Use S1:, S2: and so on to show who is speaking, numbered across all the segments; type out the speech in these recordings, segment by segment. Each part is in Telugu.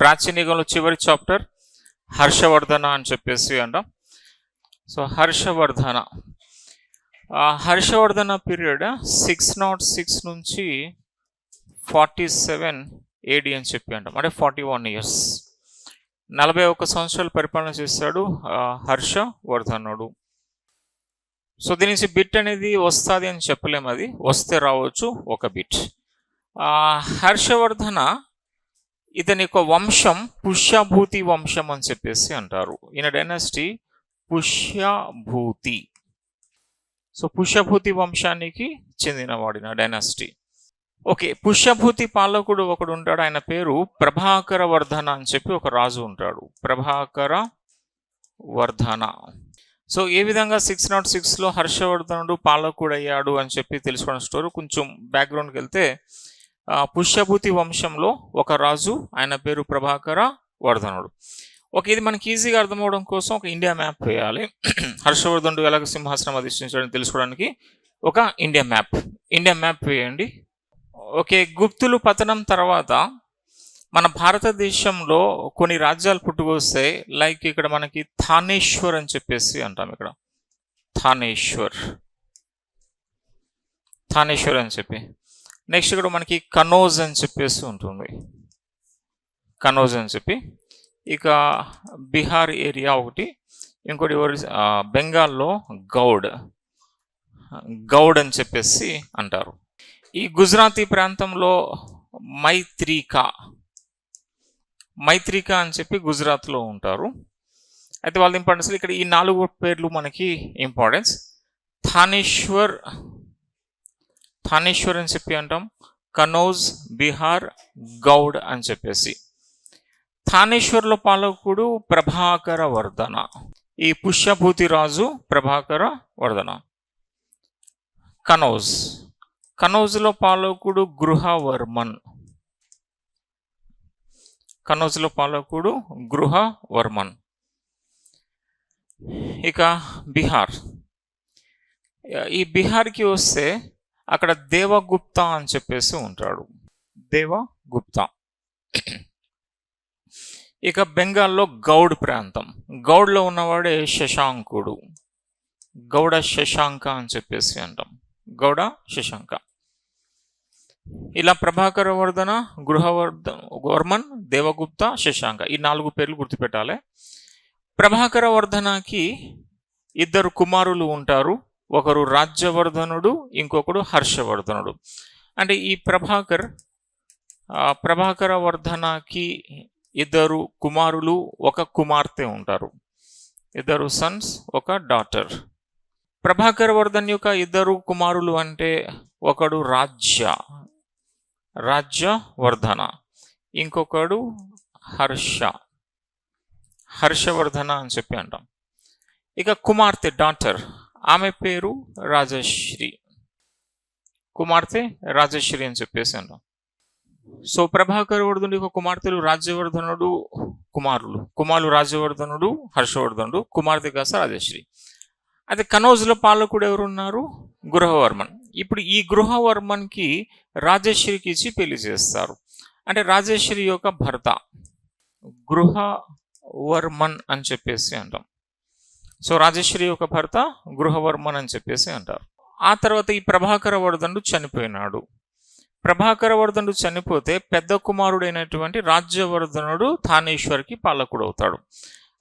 S1: ప్రాచీన యుగంలో చివరి చాప్టర్ హర్షవర్ధన అని చెప్పేసి అంటాం. సో హర్షవర్ధన పీరియడ్ 606 నుంచి 47 AD అని చెప్పి అంటాం. అంటే 41 years, 41 సంవత్సరాలు పరిపాలన చేశాడు హర్షవర్ధనుడు. సో దీని నుంచి బిట్ అనేది వస్తుంది అని చెప్పలేము, అది వస్తే రావచ్చు ఒక బిట్. హర్షవర్ధన ఇతని యొక్క వంశం పుష్యభూతి వంశం అని చెప్పేసి అంటారు. ఈయన డైనాసిటీ పుష్యభూతి. సో పుష్యభూతి వంశానికి చెందినవాడిన డైనాసిటీ. ఓకే, పుష్యభూతి పాలకుడు ఒకడు ఉంటాడు, ఆయన పేరు ప్రభాకర వర్ధన అని చెప్పి ఒక రాజు ఉంటాడు, ప్రభాకర వర్ధన. సో ఏ విధంగా 606లో హర్షవర్ధనుడు పాలకుడు అయ్యాడు అని చెప్పి తెలుసుకోవడం స్టోరీ. కొంచెం బ్యాక్గ్రౌండ్కి వెళ్తే పుష్యభూతి వంశంలో ఒక రాజు, ఆయన పేరు ప్రభాకర వర్ధనుడు. ఓకే, ఇది మనకి ఈజీగా అర్థమవడం కోసం ఒక ఇండియా మ్యాప్ వేయాలి. హర్షవర్ధనుడు ఎలాగ సింహాసనం అధిష్ఠించాడని తెలుసుకోవడానికి ఒక ఇండియా మ్యాప్ వేయండి. ఓకే, గుప్తులు పతనం తర్వాత మన భారతదేశంలో కొన్ని రాజ్యాలు పుట్టుకొస్తాయి. లైక్ ఇక్కడ మనకి థానేశ్వర్ అని చెప్పేసి అంటాం, ఇక్కడ థానేశ్వర్ అని చెప్పి. నెక్స్ట్ ఇక్కడ మనకి కనౌజ్ అని చెప్పేసి ఉంటుంది, కనౌజ్ అని చెప్పి. ఇక బీహార్ ఏరియా ఒకటి, ఇంకోటి బెంగాల్లో గౌడ్ అని చెప్పేసి అంటారు. ఈ గుజరాతీ ప్రాంతంలో మైత్రికా అని చెప్పి గుజరాత్లో ఉంటారు. అయితే వాళ్ళ ఇంపార్టెన్స్ ఇక్కడ ఈ 4 పేర్లు మనకి ఇంపార్టెన్స్. థానేశ్వర్ అని చెప్పి అంటాం, కనౌజ్, బీహార్, గౌడ్ అని చెప్పేసి. థానేశ్వర్లో పాలకుడు ప్రభాకర వర్ధన, ఈ పుష్యభూతి రాజు ప్రభాకర వర్ధన. కనౌజ్లో పాలకుడు గృహవర్మన్. ఇక ఈ బీహార్కి వస్తే అక్కడ దేవగుప్త అని చెప్పేసి ఉంటాడు, దేవగుప్త. ఇక బెంగాల్లో గౌడ్ ప్రాంతం, గౌడ్లో ఉన్నవాడే శశాంకుడు, గౌడ శశాంక అని చెప్పేసి అంటాం, గౌడ శశాంక. ఇలా ప్రభాకర వర్ధన, వర్మన్, దేవగుప్త, శశాంక, ఈ 4 పేర్లు గుర్తుపెట్టాలి. ప్రభాకర వర్ధనకి 2 కుమారులు ఉంటారు, ఒకరు రాజ్యవర్ధనుడు, ఇంకొకడు హర్షవర్ధనుడు. అంటే ఈ ప్రభాకర వర్ధనకి 2 కుమారులు, ఒక కుమార్తె ఉంటారు, 2 సన్స్, ఒక డాటర్. ప్రభాకర వర్ధన్ యొక్క 2 కుమారులు అంటే ఒకడు రాజ్యవర్ధన, ఇంకొకడు హర్షవర్ధన అని చెప్పి అంటాం. ఇక కుమార్తె డాటర్, ఆమె పేరు రాజశ్రీ అని చెప్పేసి అంటాం. సో ప్రభాకర వర్ధనుడి యొక్క కుమార్తెలు రాజ్యవర్ధనుడు, కుమారులు రాజ్యవర్ధనుడు, హర్షవర్ధనుడు, కుమార్తె కాస్త రాజశ్రీ. అయితే కనౌజ్లో పాలకుడు ఎవరున్నారు? గృహవర్మన్. ఇప్పుడు ఈ గృహవర్మన్కి రాజశ్రీకి ఇచ్చి పెళ్లి చేస్తారు. అంటే రాజశ్రీ యొక్క భర్త గృహవర్మన్ అని చెప్పేసి అంటాం. సో రాజశ్రీ యొక్క భర్త గృహవర్మన్ అని చెప్పేసి అంటారు. ఆ తర్వాత ఈ ప్రభాకర వర్ధనుడు చనిపోయినాడు. ప్రభాకర వర్ధనుడు చనిపోతే పెద్ద కుమారుడైనటువంటి రాజ్యవర్ధనుడు థానేశ్వర్కి పాలకుడు అవుతాడు.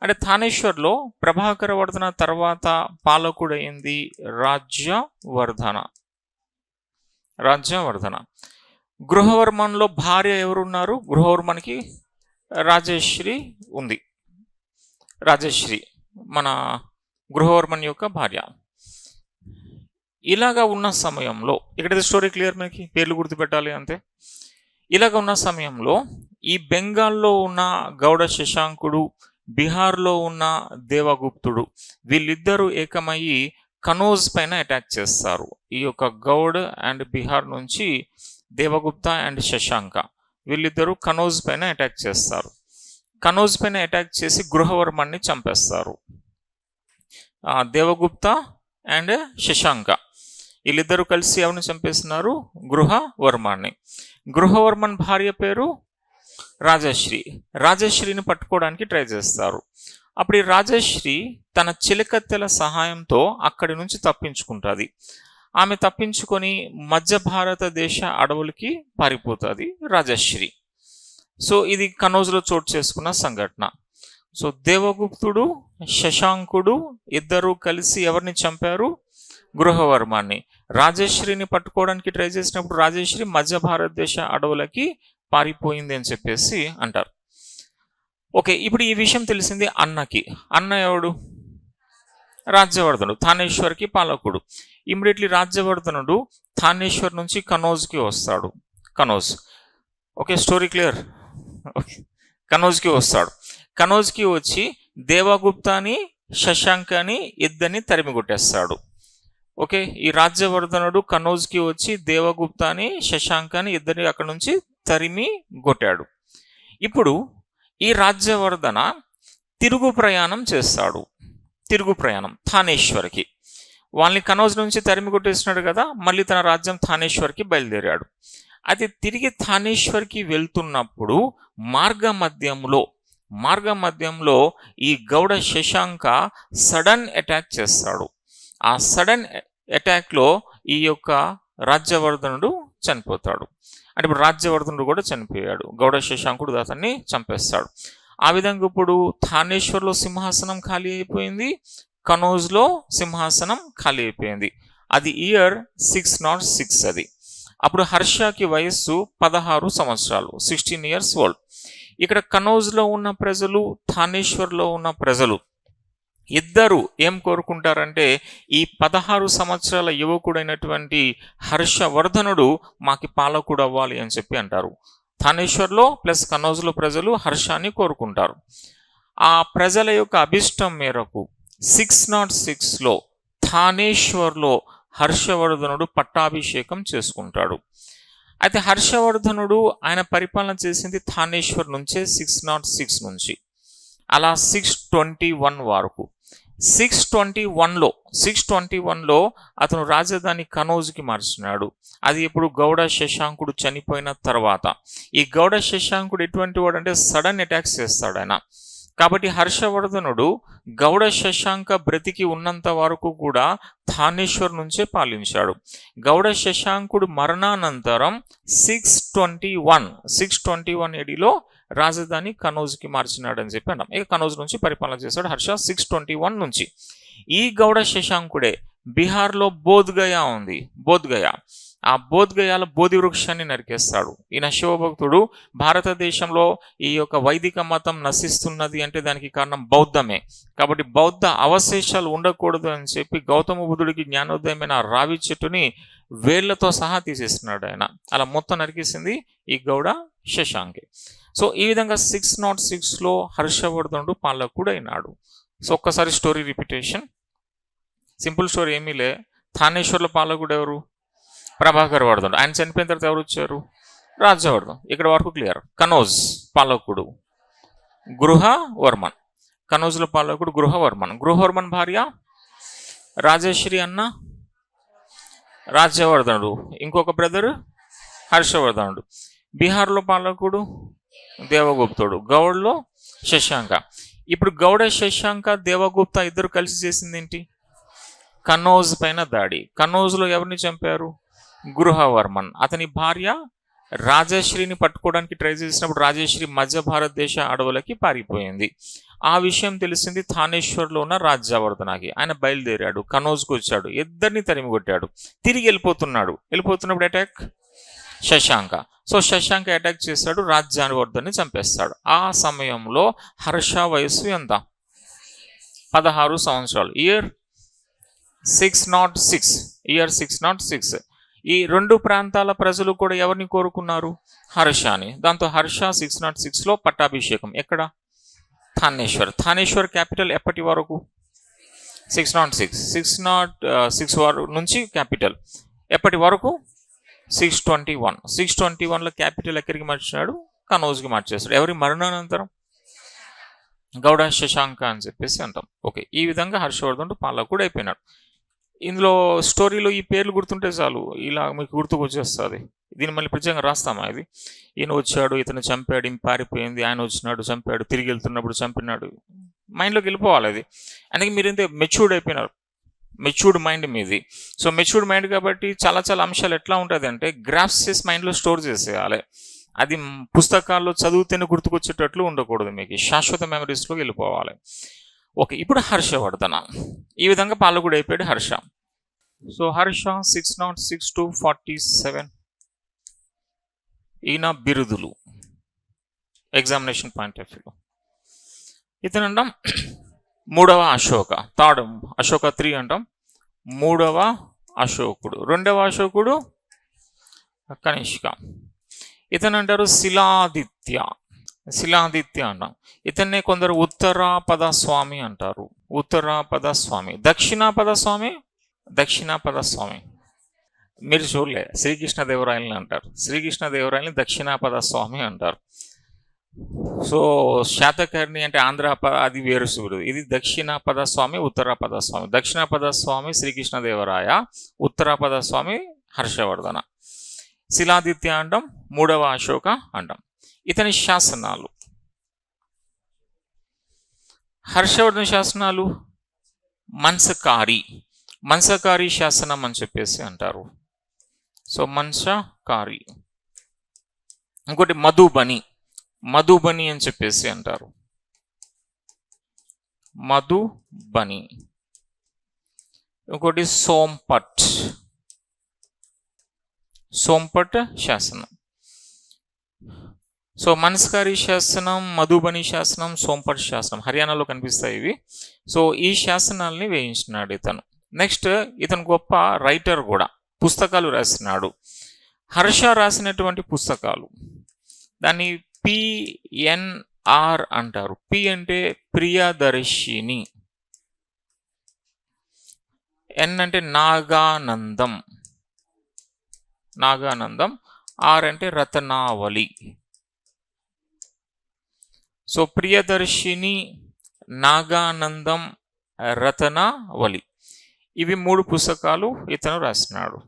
S1: అంటే థానేశ్వర్లో ప్రభాకర వర్ధన తర్వాత పాలకుడైంది రాజ్యవర్ధన. గృహవర్మన్లో భార్య ఎవరున్నారు? గృహవర్మన్కి రాజశ్రీ ఉంది. రాజశ్రీ మన గృహవర్మన్ యొక్క భార్య. ఇలాగా ఉన్న సమయంలో, ఇక్కడ స్టోరీ క్లియర్, మనకి పేర్లు గుర్తుపెట్టాలి అంతే. ఇలాగ ఉన్న సమయంలో ఈ బెంగాల్లో ఉన్న గౌడ శశాంకుడు, బీహార్లో ఉన్న దేవగుప్తుడు, వీళ్ళిద్దరూ ఏకమయ్యి కనౌజ్ పైన అటాక్ చేస్తారు. ఈ యొక్క గౌడ్ అండ్ బీహార్ నుంచి దేవగుప్త అండ్ శశాంక వీళ్ళిద్దరూ కనౌజ్ పైన అటాక్ చేస్తారు. కనౌజ్ పైన అటాక్ చేసి గృహవర్మన్ని చంపేస్తారు. దేవగుప్త అండ్ శశాంక వీళ్ళిద్దరూ కలిసి ఎవరిని చంపేస్తున్నారు? గృహవర్మన్ని. గృహవర్మన్ భార్య పేరు రాజశ్రీని పట్టుకోవడానికి ట్రై చేస్తారు. అప్పుడు ఈ రాజశ్రీ తన చిలకత్తెల సహాయంతో అక్కడి నుంచి తప్పించుకుంటుంది. ఆమె తప్పించుకొని మధ్య భారతదేశ అడవులకి పారిపోతుంది రాజశ్రీ. సో ఇది కనౌజ్లో చోటు చేసుకున్న సంఘటన. సో దేవగుప్తుడు, శశాంకుడు ఇద్దరు కలిసి ఎవరిని చంపారు? గృహవర్మాన్ని. రాజశ్రీని పట్టుకోవడానికి ట్రై చేసినప్పుడు రాజశ్రీ మధ్య భారతదేశ అడవులకి పారిపోయింది అని చెప్పేసి అంటారు. ఓకే, ఇప్పుడు ఈ విషయం తెలిసింది అన్నకి. అన్న ఎవడు? రాజ్యవర్ధనుడు, థానేశ్వర్కి పాలకుడు. ఇమ్మీడియట్లీ రాజ్యవర్ధనుడు థానేశ్వర్ నుంచి కనౌజ్కి వస్తాడు. Kannauj, okay, story clear. కనౌజ్కి వస్తాడు. కనౌజ్కి వచ్చి దేవగుప్తాని, శశాంకాని ఇద్దరిని తరిమి కొట్టేస్తాడు. ఓకే, ఈ రాజ్యవర్ధనుడు కనౌజ్కి వచ్చి దేవగుప్తాని, శశాంకాని ఇద్దరిని అక్కడ నుంచి తరిమి కొట్టాడు. ఇప్పుడు ఈ రాజ్యవర్ధన తిరుగు ప్రయాణం చేస్తాడు. తిరుగు ప్రయాణం థానేశ్వర్కి. వాళ్ళని కనౌజ్ నుంచి తరిమి కొట్టేసినాడు కదా, మళ్ళీ తన రాజ్యం థానేశ్వర్కి బయలుదేరాడు. అయితే తిరిగి థానేశ్వర్కి వెళ్తున్నప్పుడు మార్గ మధ్యంలో ఈ గౌడ శశాంక సడన్ అటాక్ చేస్తాడు. ఆ సడన్ అటాక్లో ఈ యొక్క రాజ్యవర్ధనుడు చనిపోతాడు. అంటే ఇప్పుడు రాజ్యవర్ధనుడు కూడా చనిపోయాడు, గౌడ శశాంకుడు అతన్ని చంపేస్తాడు. ఆ విధంగా ఇప్పుడు థానేశ్వర్లో సింహాసనం ఖాళీ అయిపోయింది, కనౌజ్లో సింహాసనం ఖాళీ అయిపోయింది. అది ఇయర్ 606. అది అప్పుడు హర్షకి వయస్సు 16 సంవత్సరాలు, 16 years old. ఇక్కడ కనౌజ్లో ఉన్న ప్రజలు, థానేశ్వర్లో ఉన్న ప్రజలు ఇద్దరు ఏం కోరుకుంటారంటే, ఈ 16 సంవత్సరాల యువకుడైనటువంటి హర్షవర్ధనుడు మాకి పాలకుడు అవ్వాలి అని చెప్పి అంటారు. థానేశ్వర్లో ప్లస్ కనౌజ్లో ప్రజలు హర్షాన్ని కోరుకుంటారు. ఆ ప్రజల యొక్క అభిష్టం మేరకు 606లో థానేశ్వర్లో హర్షవర్ధనుడు పట్టాభిషేకం చేసుకుంటాడు. అయితే హర్షవర్ధనుడు ఆయన పరిపాలన చేసింది థానేశ్వర్ నుంచే 606 నుంచి అలా 621 వరకు. 621లో అతను రాజధాని కనౌజ్కి మార్చినాడు. అది ఇప్పుడు గౌడ శశాంకుడు చనిపోయిన తర్వాత. ఈ గౌడ శశాంకుడు ఎటువంటి వాడు అంటే సడన్ అటాక్స్ చేస్తాడు ఆయన. కాబట్టి హర్షవర్ధనుడు గౌడ శశాంక బ్రతికి ఉన్నంత వరకు కూడా థానేశ్వర్ నుంచే పాలించాడు. గౌడ శశాంకుడు మరణానంతరం 621 ADలో రాజధాని కనౌజ్కి మార్చినాడు అని చెప్పి అన్నాం. ఇక కనౌజ్ నుంచి పరిపాలన చేశాడు హర్ష 621 నుంచి. ఈ గౌడ శశాంకుడే బీహార్లో బోధ్గయ ఉంది, ఆ బోధ్గయాల బోధి వృక్షాన్ని నరికేస్తాడు. ఈయన శివభక్తుడు. భారతదేశంలో ఈ యొక్క వైదిక మతం నశిస్తున్నది అంటే దానికి కారణం బౌద్ధమే. కాబట్టి బౌద్ధ అవశేషాలు ఉండకూడదు అని చెప్పి గౌతమ బుద్ధుడికి జ్ఞానోదయమైన రావి చెట్టుని వేళ్లతో సహా తీసేస్తున్నాడు ఆయన. అలా మొత్తం నరికేసింది ఈ గౌడ శశాంకే. సో ఈ విధంగా 606లో హర్షవర్ధనుడు పాలకుడు అయినాడు. సో ఒక్కసారి స్టోరీ రిపిటేషన్, సింపుల్ స్టోరీ ఏమీ లే. థానేశ్వర్లో పాలకుడు ఎవరు? ప్రభాకర్ వర్ధనుడు. ఆయన చనిపోయిన తర్వాత ఎవరు వచ్చారు? రాజ్యవర్ధన్. ఇక్కడ వరకు క్లియర్. కనౌజ్ పాలకుడు గృహవర్మన్. కనౌజ్లో పాలకుడు గృహవర్మన్ భార్య రాజశ్రీ అన్న రాజ్యవర్ధనుడు, ఇంకొక బ్రదర్ హర్షవర్ధనుడు. బీహార్లో పాలకుడు దేవగుప్తుడు, గౌడ్లో శశాంక. ఇప్పుడు గౌడ శశాంక దేవగుప్త ఇద్దరు కలిసి చేసింది ఏంటి? కనౌజ్ పైన దాడి. కనౌజ్లో ఎవరిని చంపారు? గృహవర్మన్. అతని భార్య రాజశ్రీని పట్టుకోవడానికి ట్రై చేసినప్పుడు రాజశ్రీ మధ్య భారతదేశ అడవులకి పారిపోయింది. ఆ విషయం తెలిసింది థానేశ్వర్లో ఉన్న రాజ్యవర్ధనకి. ఆయన బయలుదేరాడు, కనౌజ్కి వచ్చాడు, ఇద్దరిని తరిమి కొట్టాడు. తిరిగి వెళ్ళిపోతున్నప్పుడు attack Shashanka. So Shashanka attack చేశాడు, రాజ్యవర్ధన్ని చంపేస్తాడు. ఆ సమయంలో హర్ష వయస్సు ఎంత? 16 సంవత్సరాలు. ఇయర్ 606. ఈ రెండు ప్రాంతాల ప్రజలు కూడా ఎవరిని కోరుకున్నారు? హర్షాని. దాంతో హర్ష 606లో పట్టాభిషేకం. ఎక్కడ? థానేశ్వర్ క్యాపిటల్. ఎప్పటి వరకు? 606 వరకు నుంచి క్యాపిటల్. ఎప్పటి వరకు? 621లో క్యాపిటల్ ఎక్కడికి మార్చినాడు? కనౌజ్కి మార్చేస్తాడు. ఎవరి మరణానంతరం? గౌడ శశాంక అని చెప్పేసి అంటాం. ఓకే, ఈ విధంగా హర్షవర్ధనుడు పాలకుడు అయిపోయినాడు. ఇందులో స్టోరీలో ఈ పేర్లు గుర్తుంటే చాలు, ఇలా మీకు గుర్తుకొచ్చేస్తుంది. దీన్ని మళ్ళీ ప్రత్యేకంగా రాస్తామా? ఇది ఈయన వచ్చాడు, ఇతను చంపాడు, ఈమె పారిపోయింది, ఆయన వచ్చినాడు చంపాడు, తిరిగి వెళ్తున్నప్పుడు చంపినాడు, మైండ్లోకి వెళ్ళిపోవాలి అది. అందుకే మీరు ఇంతే మెచ్యూర్డ్ అయిపోయినారు, మెచ్యూర్డ్ మైండ్ మీది. సో మెచ్యూర్డ్ మైండ్ కాబట్టి చాలా చాలా అంశాలు ఎట్లా ఉంటుంది అంటే గ్రాఫ్స్ చేసి మైండ్లో స్టోర్ చేసేయాలి. అది పుస్తకాల్లో చదివితేనే గుర్తుకొచ్చేటట్లు ఉండకూడదు, మీకు శాశ్వత మెమరీస్లోకి వెళ్ళిపోవాలి. ఓకే, ఇప్పుడు హర్షవర్ధన. ఈ విధంగా పాలకుడు అయిపోయాడు హర్ష. సో హర్ష 606 to 47 ఈయన బిరుదులు ఎగ్జామినేషన్ పాయింట్ ఆఫ్ వ్యూ. ఇతను అంటాం 3వ అశోక, థర్డ్ అశోక 3 అంటాం. 3వ అశోకుడు, 2వ అశోకుడు కనిష్క. ఇతను అంటారు శిలాదిత్య, శిలాదిత్య అంటాం. ఇతన్నే కొందరు ఉత్తరాపద స్వామి అంటారు, ఉత్తరాపద స్వామి. దక్షిణాపద స్వామి, దక్షిణాపద స్వామి మీరు చూడలే, శ్రీకృష్ణదేవరాయలని అంటారు. శ్రీకృష్ణదేవరాయలని దక్షిణాపద స్వామి అంటారు. సో శాతకర్ణి అంటే అది వేరు శివుడు. ఇది దక్షిణాపద స్వామి, ఉత్తరాపద స్వామి. దక్షిణాపద స్వామి శ్రీకృష్ణదేవరాయ, ఉత్తరాపద స్వామి హర్షవర్ధన. శిలాదిత్య అంటాం, 3వ అశోక అంటాం. ఇతని శాసనాలు, హర్షవర్ధన శాసనాలు మన్సకారి, మన్సకారి శాసనం అని చెప్పేసి అంటారు. సో మన్సకారి. ఇంకోటి మధుబని, మధుబని అని చెప్పేసి అంటారు, మధుబని. ఇంకోటి సోంపట్, సోంపట్ శాసనం. సో మన్సకారి శాసనం, మధుబని శాసనం, సోంపట్ శాసనం హర్యానాలో కనిపిస్తాయి ఇవి. సో ఈ శాసనాల్ని వేయించినాడు ఇతను. నెక్స్ట్ ఇతను గొప్ప రైటర్ కూడా, పుస్తకాలు రాసినాడు. హర్ష రాసినటువంటి పుస్తకాలు దాన్ని PNR అంటారు. పి అంటే ప్రియదర్శిని, ఎన్ అంటే నాగానందం, నాగానందం, ఆర్ అంటే రతనావళి. సో ప్రియదర్శిని, నాగానందం, రతనావళి, ఇవి 3 పుస్తకాలు ఇతను రాసినాడు.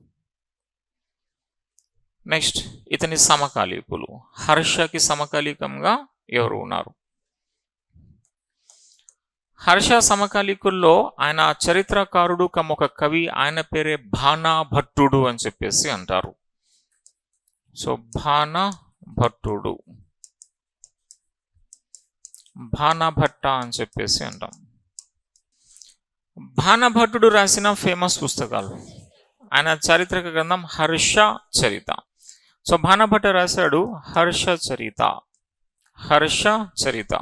S1: నెక్స్ట్ ఇతని సమకాలీకులు, హర్షకి సమకాలీకంగా ఎవరు ఉన్నారు? హర్ష సమకాలీకుల్లో ఆయన చరిత్రకారుడు కమ్ ఒక కవి, ఆయన పేరే బాణభట్టుడు అని చెప్పేసి అంటారు. సో బాణభట్టుడు, బాణభట్ట అని చెప్పేసి అంటాం. బాణభట్టుడు రాసిన ఫేమస్ పుస్తకాలు, ఆయన చారిత్రక గ్రంథం హర్ష చరిత. సో బాణభట్ట రాశాడు హర్ష చరిత, హర్ష చరిత.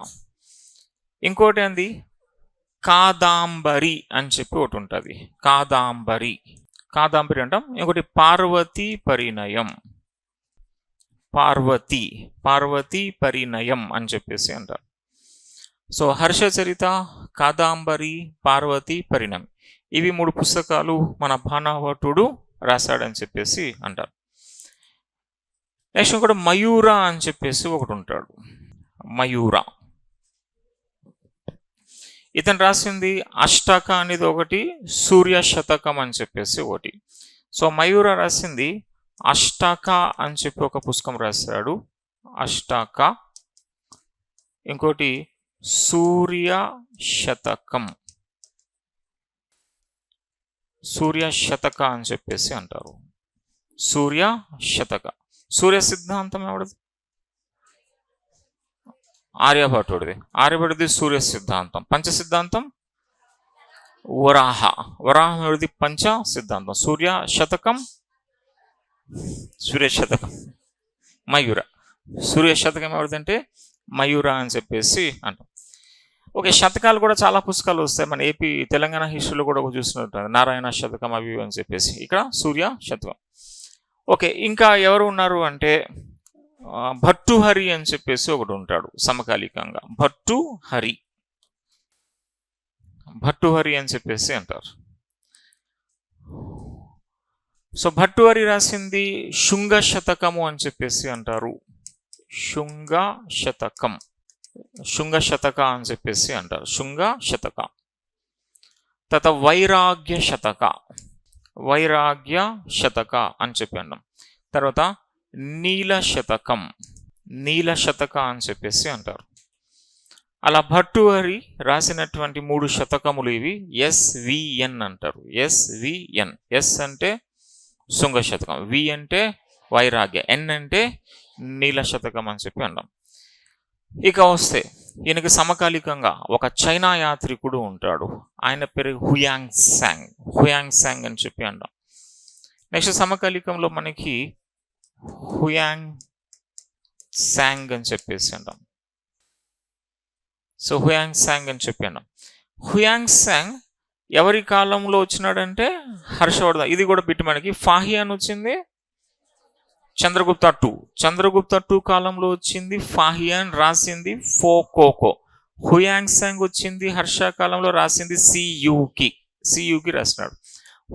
S1: ఇంకోటి ఏంది, కాదాంబరి అని చెప్పి ఒకటి ఉంటుంది, కాదాంబరి, కాదాంబరి అంటాం. ఇంకోటి పార్వతీ పరిణయం, పార్వతీ, పార్వతీ పరిణయం అని చెప్పేసి అంటారు. సో హర్షచరిత, కాదాంబరి, పార్వతీ పరిణయం, ఇవి 3 పుస్తకాలు మన బాణభట్టుడు రాశాడని చెప్పేసి అంటారు. నెక్స్ట్ కూడా మయూర అని చెప్పేసి ఒకటి ఉంటాడు, మయూర. ఇతను రాసింది అష్టక అనేది ఒకటి, సూర్య శతకం అని చెప్పేసి ఒకటి. సో మయూర రాసింది అష్టక అని చెప్పి ఒక పుస్తకం రాశాడు, అష్టక. ఇంకోటి సూర్య శతకం, సూర్య శతక అని చెప్పేసి అంటారు, సూర్య శతక. సూర్య సిద్ధాంతం ఎవరిది? ఆర్యభట్టుడిది, ఆర్యభట్టుడిది సూర్య సిద్ధాంతం. పంచ సిద్ధాంతం వరాహ, వరాహం ఎవరిది? పంచ సిద్ధాంతం. సూర్య శతకం, సూర్య శతకం మయూర. సూర్య శతకం ఎవరిదంటే మయూర అని చెప్పేసి అంటాం. ఓకే, శతకాలు కూడా చాలా పుస్తకాలు వస్తాయి మన ఏపీ తెలంగాణ హిస్టరీలో కూడా చూసినట్టు, నారాయణ శతకం అవి అని చెప్పేసి. ఇక్కడ సూర్య శతకం. ఓకే, ఇంకా ఎవరు ఉన్నారు అంటే భర్తృహరి అని చెప్పేసి ఒకడు ఉంటాడు సమకాలీకంగా, భర్తృహరి, భర్తృహరి అని చెప్పేసి అంటారు. సో భర్తృహరి రాసింది శుంగ శతకము అని చెప్పేసి అంటారు, శుంగ శతకం, శుంగ శతక అని చెప్పేసి అంటారు, శుంగ శతక. తర్వాత వైరాగ్య శతక, వైరాగ్య శతక అని చెప్పి అన్నాం. తర్వాత నీల శతకం, నీల శతక అని చెప్పేసి అంటారు. అలా భర్తృహరి రాసినటువంటి 3 శతకములు ఇవి SVN అంటారు. SVN. ఎస్ అంటే శృంగ శతకం, వి అంటే వైరాగ్య, ఎన్ అంటే నీల శతకం అని చెప్పి అన్నాం. ఇక వస్తే ఈయనకి సమకాలికంగా ఒక చైనా యాత్రికుడు ఉంటాడు. ఆయన పేరు హుయాంగ్ సాంగ్. హుయాంగ్ సాంగ్ అని చెప్పి అంటాం. నెక్స్ట్ సమకాలికంలో మనకి హుయాంగ్ సాంగ్ అని చెప్పేసి అంటాం. సో హుయాంగ్ సాంగ్ అని చెప్పి అన్నాం. హుయాంగ్ సాంగ్ ఎవరి కాలంలో వచ్చినాడంటే హర్షవర్ధన్. ఇది కూడా బిట్ మనకి ఫాహియాన్ వచ్చింది చంద్రగుప్త II. చంద్రగుప్త II కాలంలో వచ్చింది ఫాహియాన్, రాసింది ఫోకోకో. హుయాంగ్ సాంగ్ వచ్చింది హర్ష కాలంలో, రాసింది సియుకి రాసినాడు.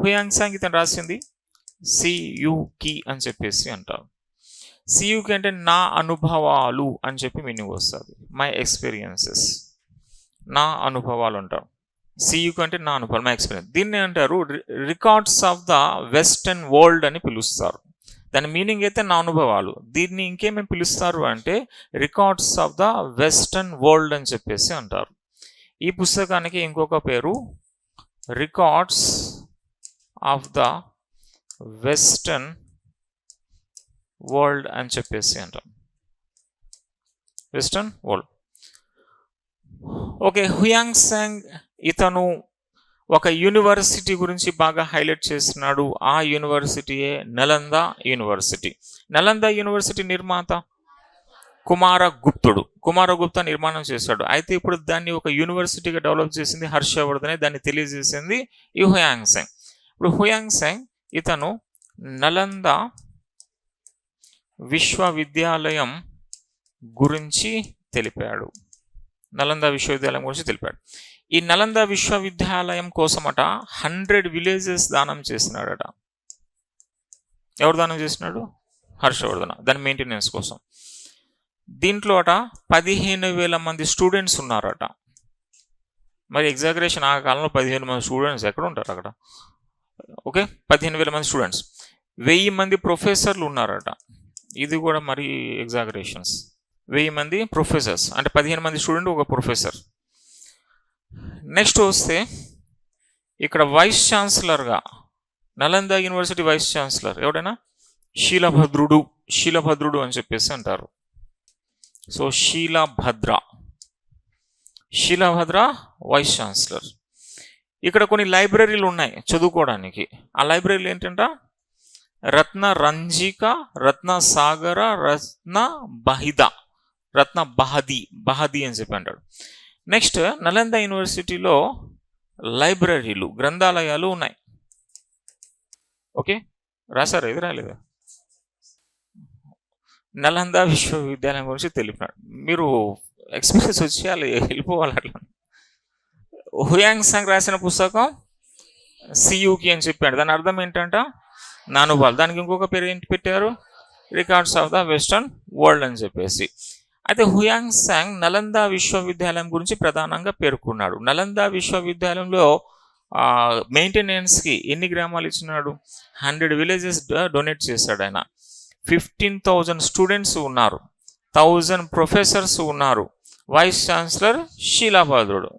S1: హుయాంగ్ సాంగ్ ఇతను రాసింది సియుకి అని చెప్పేసి అంటారు. సియుకి అంటే నా అనుభవాలు అని చెప్పి మీనింగ్ వస్తుంది. మై ఎక్స్పీరియన్సెస్, నా అనుభవాలు అంటారు. సియుకి అంటే నా అనుభవాలు, మై ఎక్స్పీరియన్స్. దీన్ని అంటారు records of the western world అని పిలుస్తారు. దాని మీనింగ్ అయితే నా అనుభవాలు. దీన్ని ఇంకేమేమి పిలుస్తారు అంటే records of the western world అని చెప్పేసి అంటారు. ఈ పుస్తకానికి ఇంకొక పేరు records of the western world అని చెప్పేసి అంటారు. Western world. ఓకే, హుయాంగ్ సాంగ్ ఇతను ఒక యూనివర్సిటీ గురించి బాగా హైలైట్ చేస్తున్నాడు. ఆ యూనివర్సిటీయే నలంద యూనివర్సిటీ. నలంద యూనివర్సిటీ నిర్మాత కుమారగుప్త నిర్మాణం చేశాడు. అయితే ఇప్పుడు దాన్ని ఒక యూనివర్సిటీగా డెవలప్ చేసింది హర్షవర్ధనే. దాన్ని తెలియజేసింది ఈ హుయాంగ్ సాంగ్. ఇప్పుడు హుయాంగ్ సాంగ్ ఇతను నలంద విశ్వవిద్యాలయం గురించి తెలిపాడు. నలంద విశ్వవిద్యాలయం గురించి తెలిపాడు. ఈ నలంద విశ్వవిద్యాలయం కోసమట 100 villages దానం చేసినాడట. ఎవరు దానం చేసినాడు? హర్షవర్ధన. దాని మెయింటెనెన్స్ కోసం. దీంట్లో అట 15,000 మంది స్టూడెంట్స్ ఉన్నారట. మరి ఎగ్జాగరేషన్, ఆ కాలంలో 15,000 మంది స్టూడెంట్స్ ఎక్కడ ఉంటారు అక్కడ? ఓకే, 15,000 మంది స్టూడెంట్స్, 1000 మంది ప్రొఫెసర్లు ఉన్నారట. ఇది కూడా మరి ఎగ్జాగరేషన్స్. 1000 మంది ప్రొఫెసర్స్ అంటే 15 మంది స్టూడెంట్, ఒక ప్రొఫెసర్. నెక్స్ట్ వస్తే ఇక్కడ వైస్ ఛాన్సలర్గా నలంద యూనివర్సిటీ వైస్ ఛాన్సలర్ ఎవడైనా శీలభద్రుడు అని చెప్పేసి అంటారు. So Shilabhadra vice chancellor. ఇక్కడ కొన్ని లైబ్రరీలు ఉన్నాయి చదువుకోవడానికి. ఆ లైబ్రరీలు ఏంటంట? రత్న రంజిక, రత్న సాగర, రత్న బహది అని చెప్పి అంటాడు. నెక్స్ట్ నలంద యూనివర్సిటీలో లైబ్రరీలు, గ్రంథాలయాలు ఉన్నాయి. ఓకే, రాశారు, ఇది రాలేదా? నలంద విశ్వవిద్యాలయం గురించి తెలిపినాడు. మీరు ఎక్స్పీరియన్స్ వచ్చేయాలి, వెళ్ళిపోవాలి అట్లా. హుయాంగ్ సాంగ్ రాసిన పుస్తకం సియుకి అని చెప్పాడు. దాని అర్థం ఏంటంట? నా అనుభవాలు. దానికి ఇంకొక పేరు ఏంటి పెట్టారు? Records of the western world అని చెప్పేసి. అయితే హుయాంగ్ సాంగ్ నలంద విశ్వవిద్యాలయం గురించి ప్రధానంగా పేర్కొన్నాడు. నలంద విశ్వవిద్యాలయంలో మెయింటెనెన్స్కి ఎన్ని గ్రామాలు ఇచ్చినాడు? 100 villages డొనేట్ చేశాడు ఆయన. 15,000 స్టూడెంట్స్ ఉన్నారు, 1000 ప్రొఫెసర్స్ ఉన్నారు. Vice chancellor శీలభద్రుడు.